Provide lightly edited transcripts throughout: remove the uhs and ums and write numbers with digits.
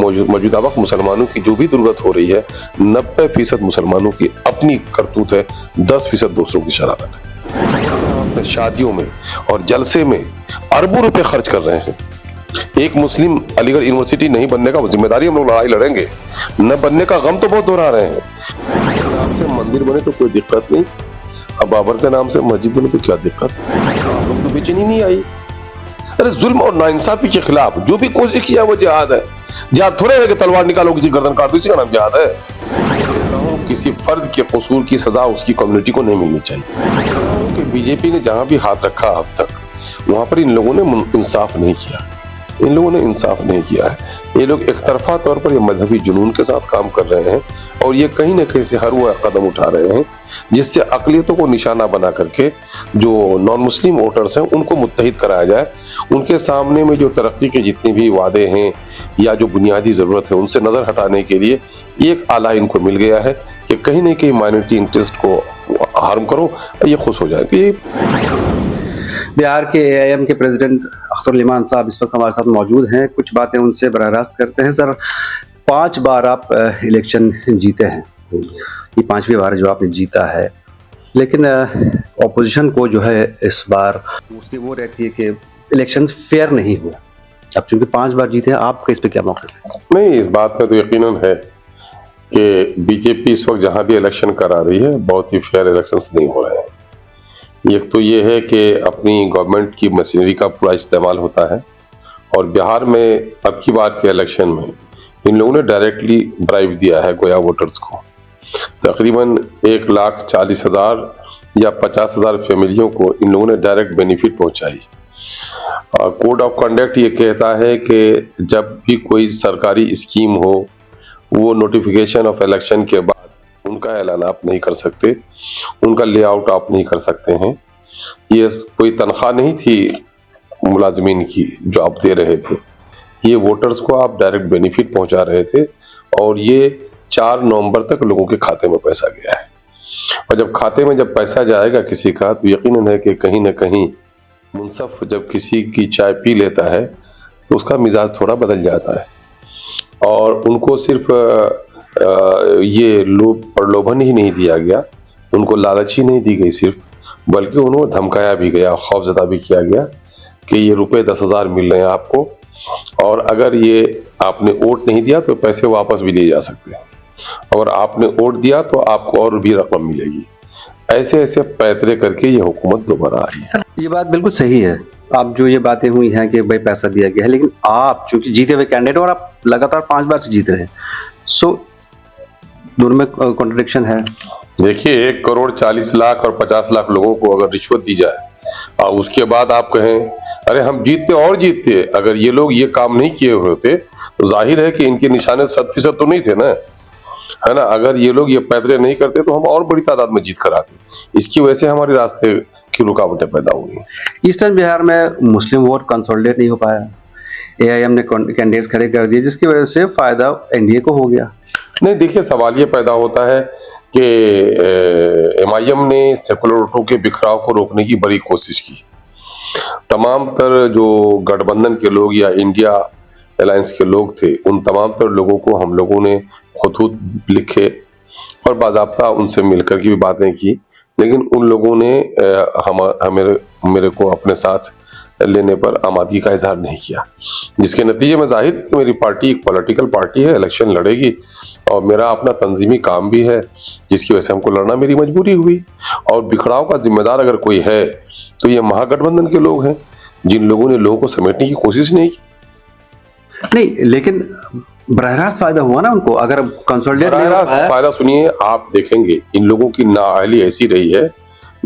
मौजूदा वक्त मुसलमानों की जो भी जरूरत हो रही है 90% मुसलमानों की अपनी करतूत है, 10% दूसरों की शरारत है। अपने शादियों में और जलसे में अरबों रुपए खर्च कर रहे हैं। एक मुस्लिम अलीगढ़ यूनिवर्सिटी नहीं बनने का जिम्मेदारी हम लोग लड़ाई लड़ेंगे, न बनने का गम तो बहुत दोहरा रहे हैं। नाम से मंदिर बने तो कोई दिक्कत नहीं, अब बाबर के नाम से मस्जिद बने तो क्या दिक्कत, लोग तो बेचैनी नहीं आई। अरे जुल्म और नाइंसाफी के खिलाफ जो भी कोशिश किया वो जिहाद है। जिहाद थोड़े है कि तलवार निकालो किसी गर्दन काट दो, इसी का नाम जिहाद है। किसी फर्द के कसूर की सजा उसकी कम्युनिटी को नहीं मिलनी चाहिए। कि बीजेपी ने जहां भी हाथ रखा अब तक वहां पर इन लोगों ने इंसाफ नहीं किया, इन लोगों ने इंसाफ नहीं किया है। ये लोग एक तरफा तौर पर ये मजहबी जुनून के साथ काम कर रहे हैं और ये कहीं ना कहीं से हर वो कदम उठा रहे हैं जिससे अक़लियतों को निशाना बना करके जो नॉन मुस्लिम वोटर्स हैं उनको मुत्तहिद कराया जाए। उनके सामने में जो तरक्की के जितने भी वादे हैं या जो बुनियादी ज़रूरत है उनसे नज़र हटाने के लिए एक आला इनको मिल गया है कि कहीं ना कहीं माइनॉरिटी इंटरेस्ट को हार्म करो, ये खुश हो जाए। बिहार के AIM के प्रेसिडेंट अख्तर इमान साहब इस वक्त हमारे साथ मौजूद हैं, कुछ बातें उनसे बराह रास्त करते हैं। सर, 5 बार आप इलेक्शन जीते हैं, ये 5वीं बार जो आपने जीता है, लेकिन ऑपोजिशन को जो है इस बार उसकी वो रहती है कि इलेक्शन फेयर नहीं हुआ। अब चूंकि 5 बार जीते हैं, आपका इस पर क्या मौक़िफ़ है? नहीं, इस बात में तो यकीनन है कि बीजेपी इस वक्त जहाँ भी इलेक्शन करा रही है बहुत ही फेयर इलेक्शंस नहीं हो रहे हैं। एक तो ये है कि अपनी गवर्नमेंट की मशीनरी का पूरा इस्तेमाल होता है और बिहार में अब की बार के इलेक्शन में इन लोगों ने डायरेक्टली ड्राइव दिया है गोया वोटर्स को। तकरीबन 1,40,000 या 50,000 फैमिलियों को इन लोगों ने डायरेक्ट बेनिफिट पहुंचाई। कोड ऑफ कंडक्ट ये कहता है कि जब भी कोई सरकारी स्कीम हो वो नोटिफिकेशन ऑफ इलेक्शन के बाद उनका ऐलान आप नहीं कर सकते, उनका लेआउट आप नहीं कर सकते हैं। ये कोई तनख्वाह नहीं थी मुलाजमीन की जो आप दे रहे थे, ये वोटर्स को आप डायरेक्ट बेनिफिट पहुंचा रहे थे और ये 4 नवंबर तक लोगों के खाते में पैसा गया है। और जब खाते में जब पैसा जाएगा किसी का तो यकीनन है कि कहीं ना कहीं मुनसफ जब किसी की चाय पी लेता है तो उसका मिजाज थोड़ा बदल जाता है और उनको सिर्फ ये प्रलोभन ही नहीं दिया गया, उनको लालच ही नहीं दी गई सिर्फ, बल्कि उन्होंने धमकाया भी गया, खौफजदा भी किया गया कि ये रुपए 10,000 मिल रहे हैं आपको और अगर ये आपने वोट नहीं दिया तो पैसे वापस भी लिए जा सकते हैं, और आपने वोट दिया तो आपको और भी रकम मिलेगी। ऐसे ऐसे पैतरे करके ये हुकूमत दोबारा आई है। ये बात बिल्कुल सही है, आप जो ये बातें हुई हैं कि भाई पैसा दिया गया है, लेकिन आप चूंकि जीते हुए कैंडिडेट और आप लगातार 5 बार से जीत रहे हैं, सो दोनों में कॉन्ट्रडिक्शन है। देखिए, 1,40,00,000 और 50 लाख लोगों को अगर रिश्वत दी जाए और उसके बाद आप कहें अरे हम जीतते और जीतते, अगर ये लोग ये काम नहीं किए हुए होते तो जाहिर है कि इनके निशाने 100% तो नहीं थे ना, है ना। अगर ये लोग ये पैदरे नहीं करते तो हम और बड़ी तादाद में जीत कर आते, इसकी वजह से हमारे रास्ते की रुकावटें पैदा हुई। ईस्टर्न बिहार में मुस्लिम वोट कंसोलिडेट नहीं हो पाया, AIM ने कैंडिडेट्स खड़े कर दिए जिसकी वजह से फायदा NDA को हो गया। नहीं, देखिए, सवाल ये पैदा होता है कि MIM ने सेकुलर वोटों के बिखराव को रोकने की बड़ी कोशिश की। तमाम तर जो गठबंधन के लोग या इंडिया अलायंस के लोग थे उन तमाम तर लोगों को हम लोगों ने खुतूत लिखे और बाज़ाब्ता उनसे मिलकर की भी बातें की, लेकिन उन लोगों ने मेरे को अपने साथ लेने पर आमादगी का इजहार नहीं किया, जिसके नतीजे में जाहिर कि मेरी पार्टी एक पॉलिटिकल पार्टी है, इलेक्शन लड़ेगी और मेरा अपना तंजीमी काम भी है जिसकी वजह से हमको लड़ना मेरी मजबूरी हुई। और बिखराव का जिम्मेदार अगर कोई है तो ये महागठबंधन के लोग हैं जिन लोगों ने लोगों को समेटने की कोशिश नहीं की। नहीं, लेकिन बराह रास्त फायदा हुआ ना उनको, अगर कंसोलिडेट नहीं हो पाया। फायदा सुनिए, आप देखेंगे इन लोगों की नाअहली ऐसी रही है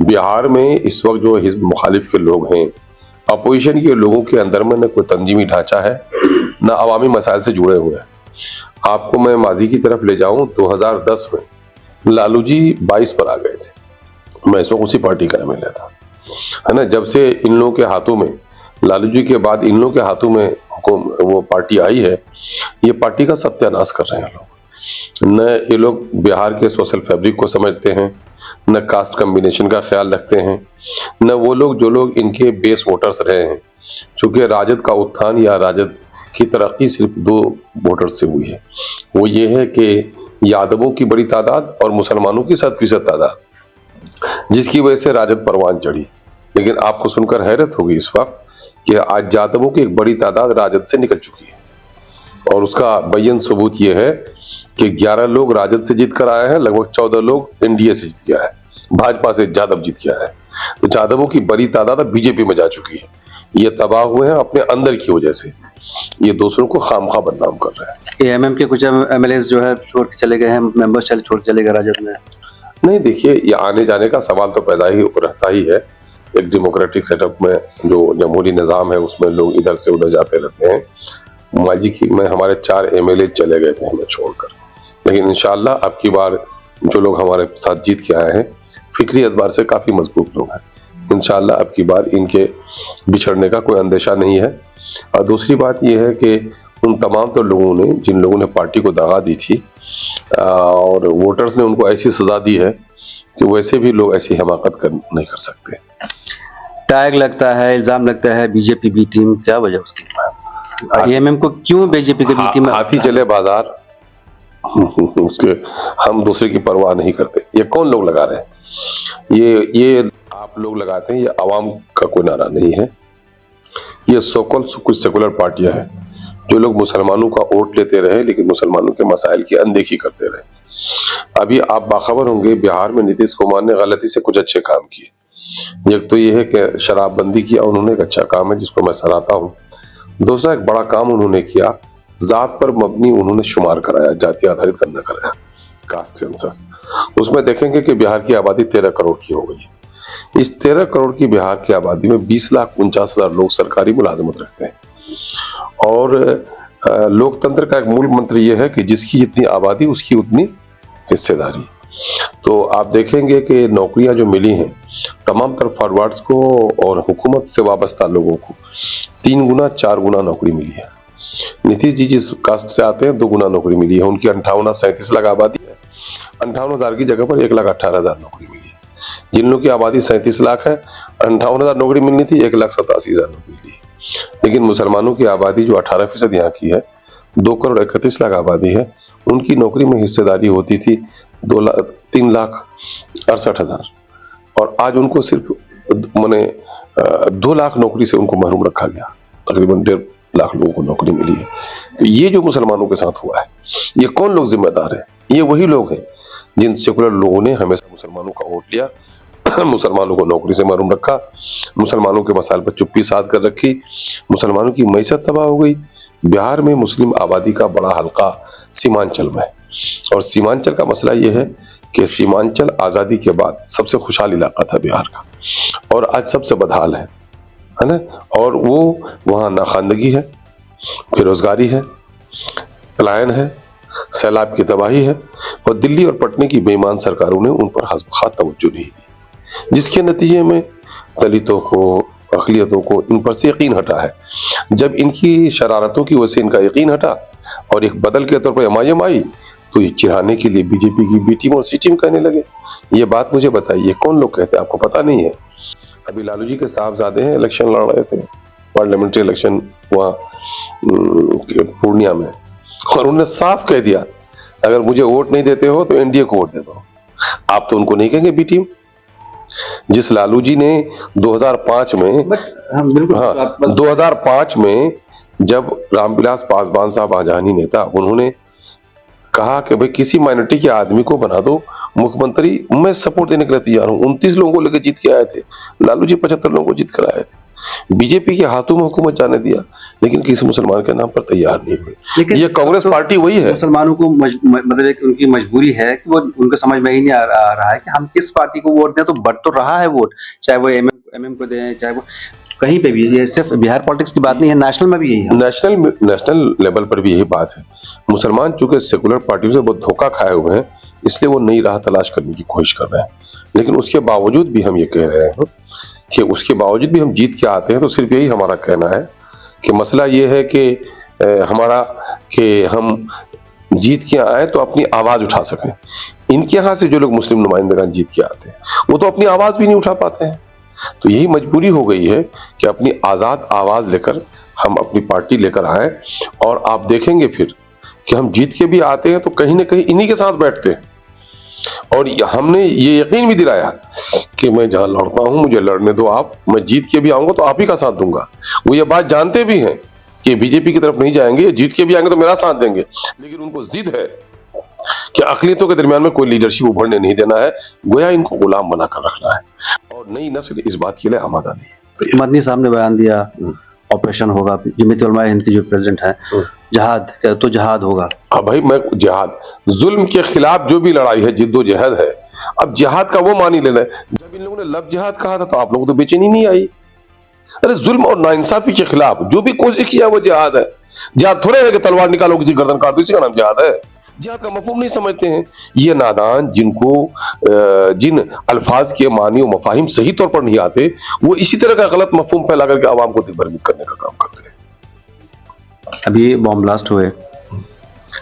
बिहार में इस वक्त जो हिज़्ब मुखालिफ के लोग हैं, अपोजिशन के लोगों के अंदर में न कोई तंजीमी ढांचा है न अवामी मसाइल से जुड़े हुए हैं। आपको मैं माजी की तरफ ले जाऊं, 2010 में लालू जी 22 पर आ गए थे, मैं इस वक्त उसी पार्टी का MLA था, है ना। जब से इन लोगों के हाथों में, लालू जी के बाद इन लोगों के हाथों में वो पार्टी आई है, ये पार्टी का सत्यानाश कर रहे हैं लोग। न ये लोग बिहार के सोशल फैब्रिक को समझते हैं, न कास्ट कम्बिनेशन का ख्याल रखते हैं, न वो लोग जो लोग इनके बेस वोटर्स रहे हैं। चूंकि राजद का उत्थान या राजद की तरक्की सिर्फ 2 वोटर से हुई है। वो ये है कि यादवों की बड़ी तादाद और मुसलमानों की 7% तादाद, जिसकी वजह से राजद परवान चढ़ी। लेकिन आपको सुनकर हैरत होगी इस वक्त कि आज यादवों की एक बड़ी तादाद राजद से निकल चुकी है और उसका बयन सबूत ये है कि 11 लोग राजद से जीत कर आए हैं, लगभग 14 लोग एनडीए से जीत गया है, भाजपा से यादव जीत गया है। तो यादवों की बड़ी तादाद अब बीजेपी में जा चुकी है। ये तबाह हुए हैं अपने अंदर की वजह से, ये दूसरों को खामखा बदनाम कर रहे हैं। एएमएम के कुछ एमएलएस जो है छोड़ के चले गए हैं, मेंबर्स छोड़ के चले गए राजद में। नहीं, देखिए, ये आने जाने का सवाल तो पैदा ही रहता ही है। एक डेमोक्रेटिक सेटअप में जो जमहूरी निज़ाम है उसमें लोग इधर से उधर जाते रहते हैं। माजी की में हमारे 4 एमएलए चले गए थे हमें छोड़कर, लेकिन इंशाअल्लाह अब की बार जो लोग हमारे साथ जीत के आए हैं फिक्री एतबार से काफ़ी मजबूत लोग हैं। इंशाअल्लाह अब की बार इनके बिछड़ने का कोई अंदेशा नहीं है। और दूसरी बात यह है कि उन तमाम तो लोगों ने, जिन लोगों ने पार्टी को दगा दी थी और वोटर्स ने उनको ऐसी सजा दी है कि वैसे भी लोग ऐसी हमाकत नहीं कर सकते। टैग लगता है, इल्जाम लगता है बीजेपी बी टीम, क्या वजह उसकी? एएमएम को क्यों बीजेपी के बी टीम? हाथी चले बाजार, उसके हम दूसरे की परवाह नहीं करते। ये कौन लोग लगा रहे हैं? ये आप लोग लगाते हैं, ये आवाम का कोई नारा नहीं है। ये कुछ सेकुलर पार्टियां हैं जो लोग मुसलमानों का वोट लेते रहे लेकिन मुसलमानों के मसाइल की अनदेखी करते रहे। अभी आप बाखबर होंगे, बिहार में नीतीश कुमार ने गलती से कुछ अच्छे काम किए। एक तो ये है कि शराबबंदी किया उन्होंने, एक अच्छा काम है जिसको मैं सराहता हूँ। दूसरा एक बड़ा काम उन्होंने किया, जात पर मबनी उन्होंने शुमार कराया, जाति आधारित करना कराया, कास्ट सेंसस। उसमें देखेंगे कि बिहार की आबादी 13 करोड़ की हो गई है। इस 13 करोड़ की बिहार की आबादी में 20,49,000 लोग सरकारी मुलाजमत रखते हैं। और लोकतंत्र का एक मूल मंत्र यह है कि जिसकी जितनी आबादी उसकी उतनी हिस्सेदारी। तो आप देखेंगे कि नौकरियां जो मिली हैं तमाम तरफ फॉरवर्ड्स को और हुकूमत से वाबस्ता लोगों को 3 गुना 4 गुना नौकरी मिली है। नीतीश जी जिस कास्ट से आते हैं 2 गुना नौकरी मिली है। उनकी 37 लाख आबादी है, 58,000 की जगह पर 1,18,000 नौकरी मिली है। जिन लोगों की आबादी 37 लाख है, 58,000 नौकरी मिलनी थी, 1,87,000 नौकरी दी। लेकिन मुसलमानों की आबादी जो 18% यहाँ की है, 2,31,00,000 आबादी है, उनकी नौकरी में हिस्सेदारी होती थी 3,68,000 और आज उनको सिर्फ 2 लाख नौकरी से उनको महरूम रखा गया। तकरीबन 1.5 लाख लोगों को नौकरी मिली है। तो ये जो मुसलमानों के साथ हुआ है, ये कौन लोग जिम्मेदार है? ये वही लोग हैं जिन सेकुलर लोगों ने हमेशा मुसलमानों का वोट लिया, मुसलमानों को नौकरी से महरूम रखा, मुसलमानों के मसाइल पर चुप्पी साध कर रखी, मुसलमानों की मईशत तबाह हो गई। बिहार में मुस्लिम आबादी का बड़ा हल्का सीमांचल में है और सीमांचल का मसला ये है कि सीमांचल आज़ादी के बाद सबसे खुशहाल इलाका था बिहार का और आज सबसे बदहाल है ना। और वो वहाँ नाखानदगी है, बेरोजगारी है, पलायन है, सैलाब की तबाही है और दिल्ली और पटने की बेईमान सरकारों ने उन पर खास तवज्जो नहीं दी, जिसके नतीजे में दलितों को, अक़लियतों को इन पर से यकीन हटा है। जब इनकी शरारतों की वजह से इनका यकीन हटा और एक बदल के तौर पर एमआईएम आई तो ये चिढ़ाने के लिए बीजेपी की बी टीम और सी टीम कहने लगे। ये बात मुझे बताइए कौन लोग कहते हैं? आपको पता नहीं है? अभी लालू जी के साहबजादे हैं, इलेक्शन लड़ रहे थे, पार्लियामेंट्री इलेक्शन हुआ पूर्णिया में, और उन्होंने साफ कह दिया अगर मुझे वोट नहीं देते हो तो एनडीए को वोट दे दो। आप तो उनको नहीं कहेंगे बी टीम। जिस लालू जी ने 2005 में 2005 में जब रामविलास पासवान साहब आजानी नेता, उन्होंने कहा कि भाई किसी माइनॉरिटी के आदमी को बना दो मुख्यमंत्री, मैं सपोर्ट देने के लिए तैयार हूं। 29 लोगों को लेकर जीत के आए थे लालू जी, 75 लोगों को जीत कर आए थे। बीजेपी के हाथों में हुकूमत जाने दिया लेकिन किसी मुसलमान के नाम पर तैयार नहीं हुए। लेकिन ये कांग्रेस पार्टी वही है। मुसलमानों को मतलब एक उनकी मजबूरी है कि वो उनको समझ में ही नहीं आ रहा है कि हम किस पार्टी को वोट दें। तो बढ़ तो रहा है वोट, चाहे वो एमएम को दें, चाहे वो कहीं पे भी। ये सिर्फ बिहार पॉलिटिक्स की बात नहीं है, नेशनल में भी यही है। नेशनल लेवल पर भी यही बात है। मुसलमान चूंकि सेकुलर पार्टियों से बहुत धोखा खाए हुए हैं, इसलिए वो नई राह तलाश करने की कोशिश कर रहे हैं। लेकिन उसके बावजूद भी हम ये कह रहे हैं कि उसके बावजूद भी हम जीत के आते हैं तो सिर्फ यही हमारा कहना है कि मसला ये है कि हमारा कि हम जीत के आए तो अपनी आवाज उठा सकें। इनके यहाँ से जो लोग मुस्लिम नुमाइंदगान जीत के आते हैं वो तो अपनी आवाज भी नहीं उठा पाते हैं। तो यही मजबूरी हो गई है कि अपनी आज़ाद आवाज़ लेकर हम अपनी पार्टी लेकर आए, और आप देखेंगे फिर कि हम जीत के भी आते हैं तो कहीं ना कहीं इन्हीं के साथ बैठते हैं। और हमने ये यकीन भी दिलाया कि मैं जहां लड़ता हूं मुझे लड़ने दो आप, मैं जीत के भी आऊंगा तो आप ही का साथ दूंगा। वो ये बात जानते भी हैं कि बीजेपी की तरफ नहीं जाएंगे, जीत के भी आएंगे तो मेरा साथ देंगे, लेकिन उनको जिद है कि अक़लियतों के दरमियान में कोई लीडरशिप उभरने नहीं देना है, गोया इनको गुलाम बनाकर रखना है, और नई नस्ल इस बात के लिए आमादा नहीं है। मदनी साहब ने बयान दिया ऑपरेशन होगा, जमीयत उलमा हिंद के जो प्रेसिडेंट हैं, जहाद तो जहाद होगा। अब भाई मैं जिहाद, जुल्म के खिलाफ जो भी लड़ाई है जिद्दोजहद है, अब जिहाद का वो मानी लेना है। जब इन लोगों ने लफ्ज़ जिहाद कहा था तो आप लोगों को तो बेचैनी नहीं आई। अरे जुल्म और नाइंसाफी के खिलाफ जो भी कोशिश किया वो जिहाद है। जिहाद थोड़े है कि तलवार निकालो किसी गर्दन काट दो, इसी का नाम जिहाद है। जिहाद का मफहूम नहीं समझते हैं ये नादान, जिन अल्फाज के मानी और मफाहिम सही तौर पर नहीं आते, वो इसी तरह का गलत मफहूम फैला करके आवाम को दिलभ्रमित करने का काम करते हैं। अभी बॉम्ब ब्लास्ट हुए,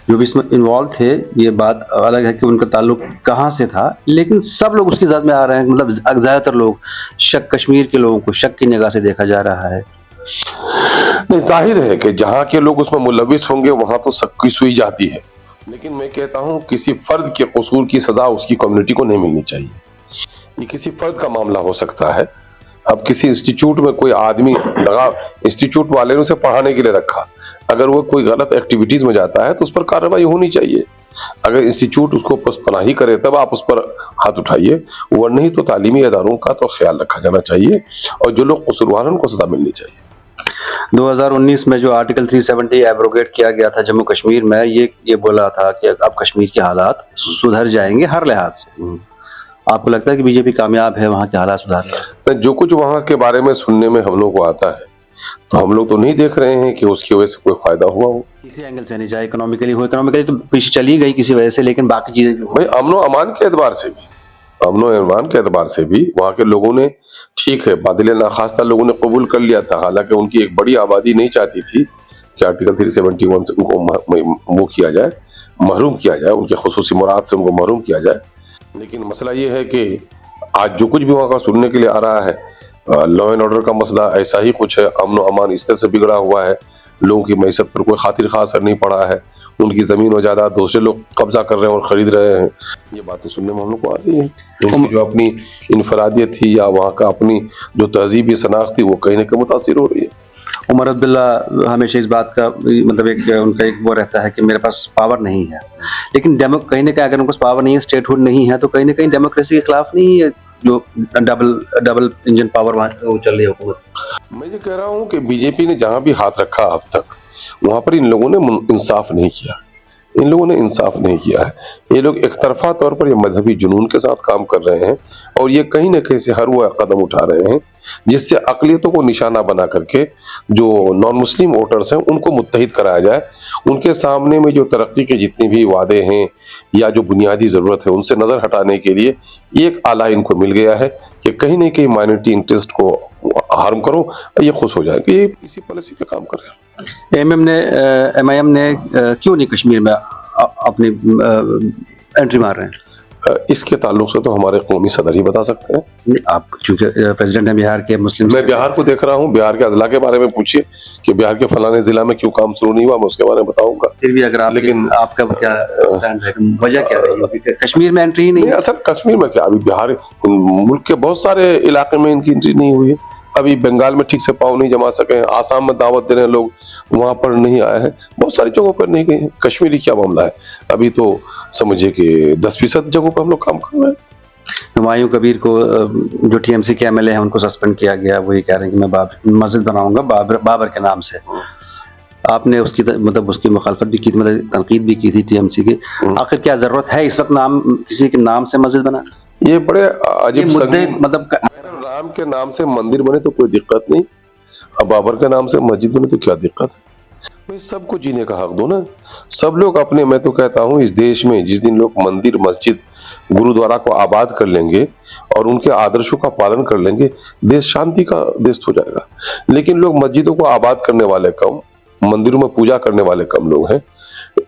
जो भी इसमें इन्वॉल्व थे, ये बात अलग है कि उनका ताल्लुक कहाँ से था, लेकिन सब लोग उसकी ज़द में आ रहे हैं। मतलब ज़्यादातर लोग शक, कश्मीर के लोगों को शक की निगाह से देखा जा रहा है। नहीं, जाहिर है कि जहाँ के लोग उसमें मुलविस होंगे वहां तो शक की सुई जाती है, लेकिन मैं कहता हूं किसी फर्द के कसूर की सजा उसकी कम्युनिटी को नहीं मिलनी चाहिए। ये किसी फर्द का मामला हो सकता है। अब किसी इंस्टीट्यूट में कोई आदमी लगा, इंस्टीट्यूट वाले ने उसे पढ़ाने के लिए रखा, अगर वो कोई गलत एक्टिविटीज में जाता है तो उस पर कार्रवाई होनी चाहिए। अगर इंस्टीट्यूट उसको पनाही करे तब आप उस पर हाथ उठाइए, वरना नहीं तो तालीमी इदारों का तो ख्याल रखा जाना चाहिए और जो लोग कसूरवार हैं उनको सजा मिलनी चाहिए। 2019 में जो आर्टिकल 370 एब्रोगेट किया गया था जम्मू कश्मीर में, ये बोला था कि अब कश्मीर के हालात सुधर जाएंगे हर लिहाज से। आपको लगता है कि बीजेपी कामयाब है वहाँ के हालात सुधारने? जो कुछ वहाँ के बारे में सुनने में हम लोग को आता है तो हम लोग तो नहीं देख रहे हैं कि उसकी वजह से कोई फायदा हुआ हो। किसी एंगल से नहीं, चाहे इकोनॉमिकली हो, इकोनॉमिकली तो पीछे चली गई किसी वजह से, लेकिन बाकी चीजें भाई अमनो अमान के एतबार से भी, अमनो अमान के एतबार से भी वहाँ के लोगों ने, ठीक है, बादल नाखास्ता लोगों ने कबूल कर लिया था, हालांकि उनकी एक बड़ी आबादी नहीं चाहती थी कि आर्टिकल 371 से उनको वो किया जाए, महरूम किया जाए, उनके खुसूसी मुराद से उनको महरूम किया जाए। लेकिन मसला ये है कि आज जो कुछ भी वहाँ का सुनने के लिए आ रहा है, लॉ एंड ऑर्डर का मसला ऐसा ही कुछ है, अमन व अमान इस तरह से बिगड़ा हुआ है, लोगों की मैसत पर कोई खातिर खास असर नहीं पड़ा है, उनकी ज़मीन और जायदाद दूसरे लोग कब्जा कर रहे हैं और ख़रीद रहे हैं। ये बातें सुनने में हम लोग को आ रही है। उनकी जो अपनी इनफरादियत थी या वहाँ का अपनी जो तहजीबी शनाख्त थी वो कहीं ना कहीं मुतासिर हो रही है। उमर अब्दुल्ला हमेशा इस बात का मतलब उनका एक वो रहता है कि मेरे पास पावर नहीं है, लेकिन कहीं ना कहीं अगर उनके पास पावर नहीं है, स्टेटहुड नहीं है, तो कहीं ना कहीं डेमोक्रेसी के खिलाफ नहीं है जो डबल इंजन पावर वहाँ चल रही है हुकूमत। मैं ये कह रहा हूँ कि बीजेपी ने जहाँ भी हाथ रखा अब तक, वहाँ पर इन लोगों ने इंसाफ नहीं किया, इन लोगों ने इंसाफ नहीं किया है। ये लोग एक तरफा तौर पर ये मजहबी जुनून के साथ काम कर रहे हैं और ये कहीं ना कहीं से हर वो कदम उठा रहे हैं जिससे अक़लियतों को निशाना बना करके जो नॉन मुस्लिम वोटर्स हैं उनको मुत्तहिद कराया जाए। उनके सामने में जो तरक्की के जितने भी वादे हैं या जो बुनियादी ज़रूरत है उनसे नज़र हटाने के लिए एक आला इनको मिल गया है कि कहीं ना कहीं माइनॉरिटी इंटरेस्ट को हार्म करो, ये खुश हो जाएंगे। ये इसी पॉलिसी पे काम कर रहे हैं। MIM ने क्यों नहीं कश्मीर में अपनी एंट्री मार रहे हैं? इसके ताल्लुक से तो हमारे कौमी सदर ही बता सकते हैं। आप चूंकि प्रेसिडेंट हैं बिहार के, मुस्लिम, मैं बिहार को देख रहा हूँ, बिहार के अजला के बारे में पूछिए कि बिहार के फलाने जिला में क्यों काम शुरू नहीं हुआ, मैं उसके बारे में बताऊंगा। फिर भी अगर आप, लेकिन आपका क्या स्टैंड है, वजह क्या है कश्मीर में एंट्री ही नहीं? असल कश्मीर में क्या, अभी बिहार मुल्क के बहुत सारे इलाके में इनकी एंट्री नहीं हुई है। अभी बंगाल में ठीक से पाँव नहीं जमा सके हैं, आसाम में दावत दे रहे हैं लोग, वहाँ पर नहीं आए हैं, बहुत सारी जगहों पर नहीं गए हैं। कश्मीरी क्या मामला है, अभी तो समझिए कि 10% जगहों पर हम लोग काम कर रहे हैं। हुमायूं कबीर को जो TMC के MLA हैं उनको सस्पेंड किया गया, वो ये कह रहे हैं कि मैं मस्जिद बनाऊंगा बाबर के नाम से। आपने उसकी मतलब उसकी मुखालफत भी की थी, मतलब तनकीद भी की थी TMC की। आखिर क्या जरूरत है इस वक्त नाम किसी के नाम से मस्जिद बनाना? ये बड़े अजीब मुद्दे, मतलब राम के नाम से मंदिर बने तो कोई दिक्कत नहीं, अब बाबर के नाम से मस्जिद बने तो क्या दिक्कत है? भाई सबको जीने का हक दो ना, सब लोग अपने, मैं तो कहता हूँ इस देश में जिस दिन लोग मंदिर, मस्जिद, गुरुद्वारा को आबाद कर लेंगे और उनके आदर्शों का पालन कर लेंगे, देश शांति का देश हो जाएगा। लेकिन लोग मस्जिदों को आबाद करने वाले कम, मंदिरों में पूजा करने वाले कम लोग हैं।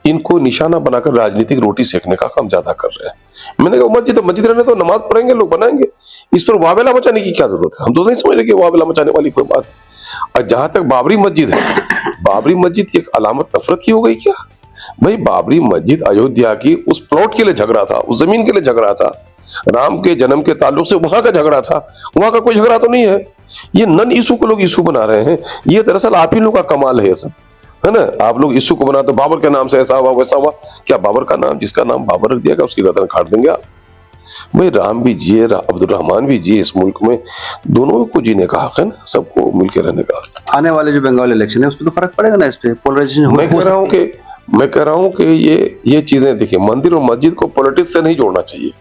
इनको निशाना बनाकर राजनीतिक रोटी सेकने का काम ज्यादा कर रहे हैं। मैंने कहा मस्जिद रहने तो नमाज पढ़ेंगे लोग, बनाएंगे, इस पर वावेला मचाने की क्या जरूरत है? हम तो नहीं समझ रहे कि वावेला मचाने वाली कोई बात है। और जहां तक बाबरी मस्जिद है, बाबरी मस्जिद की एक अलामत नफरत की हो गई क्या? भाई बाबरी मस्जिद अयोध्या की उस प्लॉट के लिए झगड़ा था, उस जमीन के लिए झगड़ा था, राम के जन्म के ताल्लुक से वहां का झगड़ा था, वहां का कोई झगड़ा तो नहीं है। ये नन इशू को लोग इशू बना रहे हैं। ये दरअसल आप ही लोगों का कमाल है सब, है ना? आप लोग इशू को बनाते, बाबर के नाम से ऐसा हुआ वैसा हुआ। क्या बाबर का नाम, जिसका नाम बाबर रख दिया गया, उसकी गर्दन काट देंगे आप? भाई राम भी जिए, अब्दुल रहमान भी जिए, इस मुल्क में दोनों को जीने का हक है ना, सबको मिलकर रहने का। आने वाले जो बंगाल इलेक्शन है उस पर तो फर्क पड़ेगा ना, इस पे पोलराइजेशन मैं कह रहा हूं कि ये चीजें देखिए, मंदिर और मस्जिद को पॉलिटिक्स से नहीं जोड़ना चाहिए।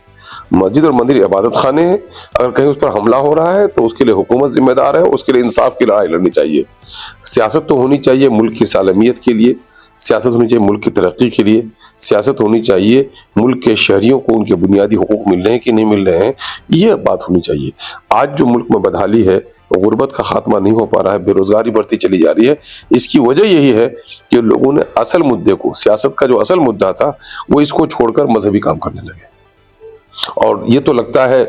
मस्जिद और मंदिर इबादत खाने हैं, अगर कहीं उस पर हमला हो रहा है तो उसके लिए हुकूमत जिम्मेदार है, उसके लिए इंसाफ की लड़ाई लड़नी चाहिए। सियासत तो होनी चाहिए मुल्क की सालमियत के लिए, सियासत होनी चाहिए मुल्क की तरक्की के लिए, सियासत होनी चाहिए मुल्क के शहरियों को उनके बुनियादी हुकूक मिल रहे हैं कि नहीं मिल रहे हैं, ये बात होनी चाहिए। आज जो मुल्क में बदहाली है, गुर्बत का खात्मा नहीं हो पा रहा है, बेरोजगारी बढ़ती चली जा रही है, इसकी वजह यही है कि लोगों ने असल मुद्दे को, सियासत का जो असल मुद्दा था, वो इसको छोड़कर मजहबी काम करने लगे। और ये तो लगता है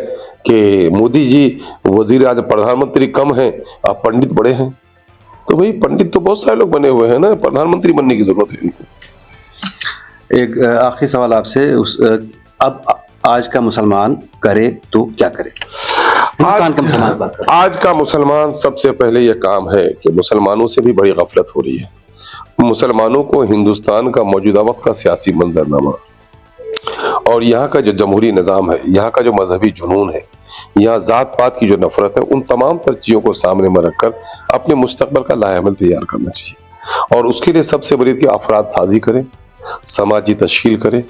कि मोदी जी वजीर आज़म, प्रधानमंत्री कम हैं, आप पंडित बड़े हैं। तो भाई पंडित तो बहुत सारे लोग बने हुए हैं ना, प्रधानमंत्री बनने की जरूरत है इनको। एक आखिरी सवाल आपसे, अब आज का मुसलमान करे तो क्या करे? आज का मुसलमान सबसे पहले यह काम है कि मुसलमानों से भी बड़ी गफलत हो रही है। मुसलमानों को हिंदुस्तान का मौजूदा वक्त का सियासी मंजरनामा और यहाँ का जो जमहूरी निज़ाम है, यहाँ का जो मजहबी जुनून है, यहाँ जात पात की जो नफरत है, उन तमाम तर चीज़ों को सामने में रखकर अपने मुस्तकबिल का लाएमल तैयार करना चाहिए। और उसके लिए सबसे बड़ी कि अफराद साजी करें, समाजी तश्कील करें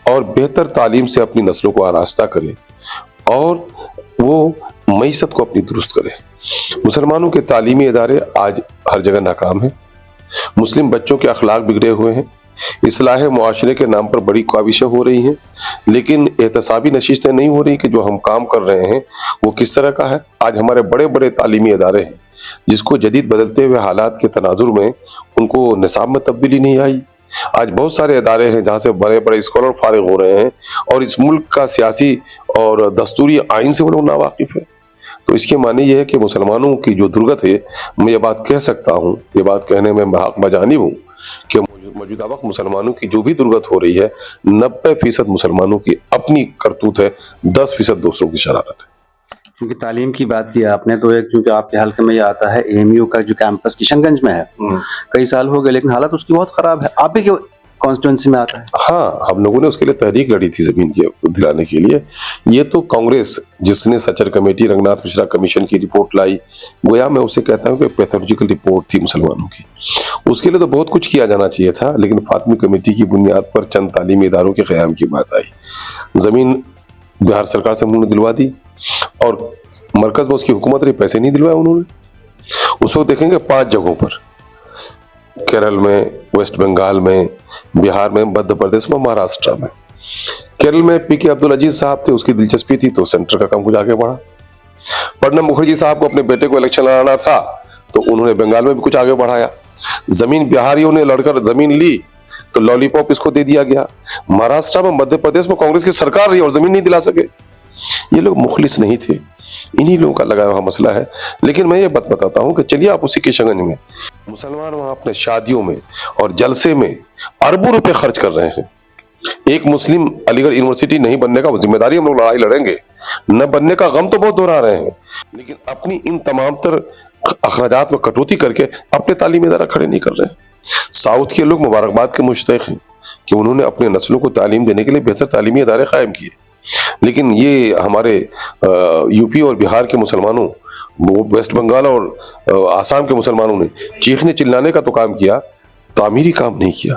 और बेहतर तालीम से अपनी नस्लों को आरास्ता करें और वो मईशत को अपनी दुरुस्त करें। मुसलमानों के तालीमी इदारे आज हर जगह नाकाम हैं, मुस्लिम बच्चों के अखलाक बिगड़े हुए हैं, इस्लाह मुआशरे के नाम पर बड़ी काविशें हो रही हैं, लेकिन एहतसाबी नशिस्तें नहीं हो रही कि जो हम काम कर रहे हैं वो किस तरह का है। आज हमारे बड़े बड़े तालीमी इदारे हैं जिसको जदीद बदलते हुए हालात के तनाजुर में उनको निसाब में तब्दीली नहीं आई। आज बहुत सारे इदारे हैं जहाँ से बड़े बड़े स्कॉलर फारिग हो रहे हैं और इस मुल्क का सियासी और दस्तूरी आइन से वो लोग नावाकिफ है। तो इसके माने ये है कि मुसलमानों की जो दुर्गत है, मैं ये बात कह सकता हूँ, ये बात कहने में मजानिब हूँ कि मौजूदा वक्त मुसलमानों की जो भी दुर्गत हो रही है, 90% मुसलमानों की अपनी करतूत है, 10% दूसरों की शरारत है। क्योंकि तालीम की बात की आपने, तो एक क्योंकि आपके हल्के में ये आता है एएमयू का जो कैंपस किशनगंज में है, कई साल हो गए लेकिन हालत उसकी बहुत खराब है। आप ही के कॉन्स्टिट्यूंसी में आता है। हाँ, हम लोगों ने उसके लिए तहरीक लड़ी थी जमीन के दिलाने के लिए। ये तो कांग्रेस जिसने सचर कमेटी, रंगनाथ मिश्रा कमीशन की रिपोर्ट लाई, गोया मैं उसे कहता हूँ कि पैथोलॉजिकल रिपोर्ट थी मुसलमानों की। उसके लिए तो बहुत कुछ किया जाना चाहिए था, लेकिन फातमी कमेटी की बुनियाद पर चंद तालीमी इदारों के क़याम की बात आई। जमीन बिहार सरकार से उन्होंने दिलवा दी और मरकज में उसकी हुकूमत रही, पैसे नहीं दिलवाए उन्होंने। उस वक्त देखेंगे 5 जगहों पर, केरल में, वेस्ट बंगाल में, बिहार में, मध्य प्रदेश में, महाराष्ट्र में। केरल में पीके अब्दुल अजीज साहब थे, उसकी दिलचस्पी थी तो सेंटर का काम कुछ आगे बढ़ा। प्रणब मुखर्जी साहब को अपने बेटे को इलेक्शन लड़ाना था तो उन्होंने बंगाल में भी कुछ आगे बढ़ाया। जमीन बिहारियों ने लड़कर जमीन ली तो लॉलीपॉप इसको दे दिया गया। महाराष्ट्र में, मध्य प्रदेश में कांग्रेस की सरकार रही और जमीन नहीं दिला सके। ये लोग मुखलिस नहीं थे, इन्हीं लोगों का लगाया हुआ मसला है। लेकिन मैं ये बात बताता हूँ कि चलिए आप उसी किशनगंज में, मुसलमान वहां अपने शादियों में और जलसे में अरबों रुपए खर्च कर रहे हैं। एक मुस्लिम अलीगढ़ यूनिवर्सिटी नहीं बनने का जिम्मेदारी हम लोग लड़ाई लड़ेंगे, न बनने का गम तो बहुत दोहरा रहे हैं, लेकिन अपनी इन तमाम तर अखराजात में कटौती करके अपने तालीमी इदारा खड़े नहीं कर रहे। साउथ के लोग मुबारकबाद के मुश्तक हैं कि उन्होंने अपने नस्लों को तालीम देने के लिए बेहतर तालीमी इदारे कायम किए। लेकिन ये हमारे यूपी और बिहार के मुसलमानों, वेस्ट बंगाल और आसाम के मुसलमानों ने चीखने चिल्लाने का तो काम किया, तामीरी काम नहीं किया।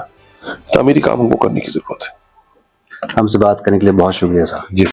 तामीरी काम हमको करने की जरूरत है। हमसे बात करने के लिए बहुत शुक्रिया साहब। जी।